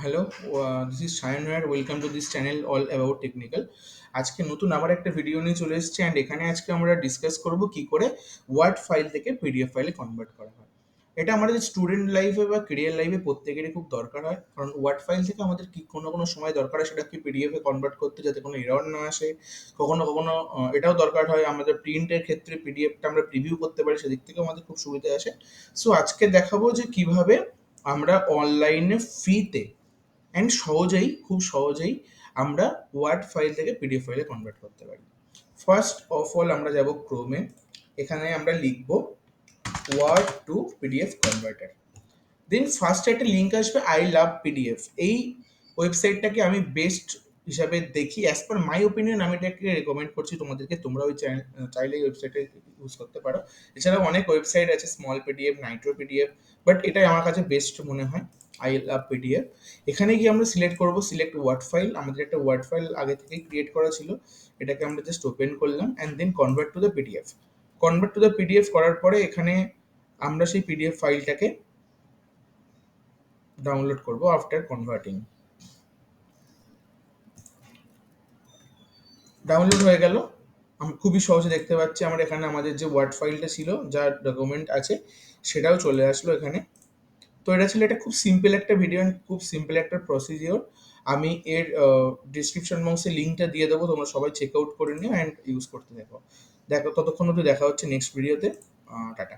Hello, this is Sayan Roy. Welcome to this channel all about technical. আজকে নতুন আবার একটা ভিডিও নিয়ে চলে এসেছি অ্যান্ড এখানে আজকে আমরা ডিসকাস করব কি করে ওয়ার্ড ফাইল থেকে পিডিএফ ফাইলে কনভার্ট করা হয়। এটা আমাদের স্টুডেন্ট লাইফে বা কেরিয়ার লাইফে প্রত্যেকেরই খুব দরকার হয়, কারণ ওয়ার্ড ফাইল থেকে আমাদের কি কোনো সময় দরকার হয় সেটা কি পিডিএফ এ কনভার্ট করতে, যাতে কোনো এরর না আসে। কখনো কখনো এটাও দরকার হয় আমাদের প্রিন্টের ক্ষেত্রে পিডিএফটা আমরা প্রিভিউ করতে পারি, সেদিক থেকেও আমাদের খুব সুবিধা আসে। সো আজকে দেখাবো যে কিভাবে আমরা অনলাইনে ফ্রিতে অ্যান্ড খুব সহজেই আমরা ওয়ার্ড ফাইল থেকে পিডিএফ ফাইলে কনভার্ট করতে পারি। ফার্স্ট অফ অল আমরা যাব ক্রোমে। এখানে আমরা লিখব word to PDF converter. Then first একটা লিঙ্ক আসবে আই লাভ পিডিএফ। এই ওয়েবসাইটটাকে আমি বেস্ট হিসাবে দেখি, অ্যাজ পার মাই ওপিনিয়ন আমি এটাকে রেকমেন্ড করছি তোমাদেরকে। তোমরা ওই চাইলে এই ওয়েবসাইটে ইউজ করতে পারো। এছাড়াও অনেক ওয়েবসাইট আছে, small PDF, Nitro PDF, but এটাই আমার কাছে বেস্ট মনে হয়, আই লাভ পিডিএফ। এখানে গিয়ে আমরা সিলেক্ট করব সিলেক্ট ওয়ার্ড ফাইল। আমাদের একটা ওয়ার্ড ফাইল আগে থেকেই ক্রিয়েট করা ছিল, এটাকে আমরা জাস্ট ওপেন করলাম and then convert to the PDF. Convert to the PDF করার পরে এখানে আমরা সেই পিডিএফ ফাইলটাকে ডাউনলোড করব আফটার কনভার্টিং। ডাউনলোড হয়ে গেল। আমি খুবই সহজে দেখতে পাচ্ছি আমরা এখানে আমাদের যে ওয়ার্ড ফাইলটা ছিল, যার ডকুমেন্ট আছে, সেটাও চলে আসলো এখানে। তো এটা ছিল, এটা খুব সিম্পল একটা ভিডিও, খুব সিম্পল একটা প্রসিজিওর। আমি এর ডিসক্রিপশন বক্সে লিঙ্কটা দিয়ে দেবো, তোমরা সবাই চেক আউট করে নিও অ্যান্ড ইউজ করতে দেখো। ততক্ষণ অবধি দেখা হচ্ছে নেক্সট ভিডিওতে। টাটা।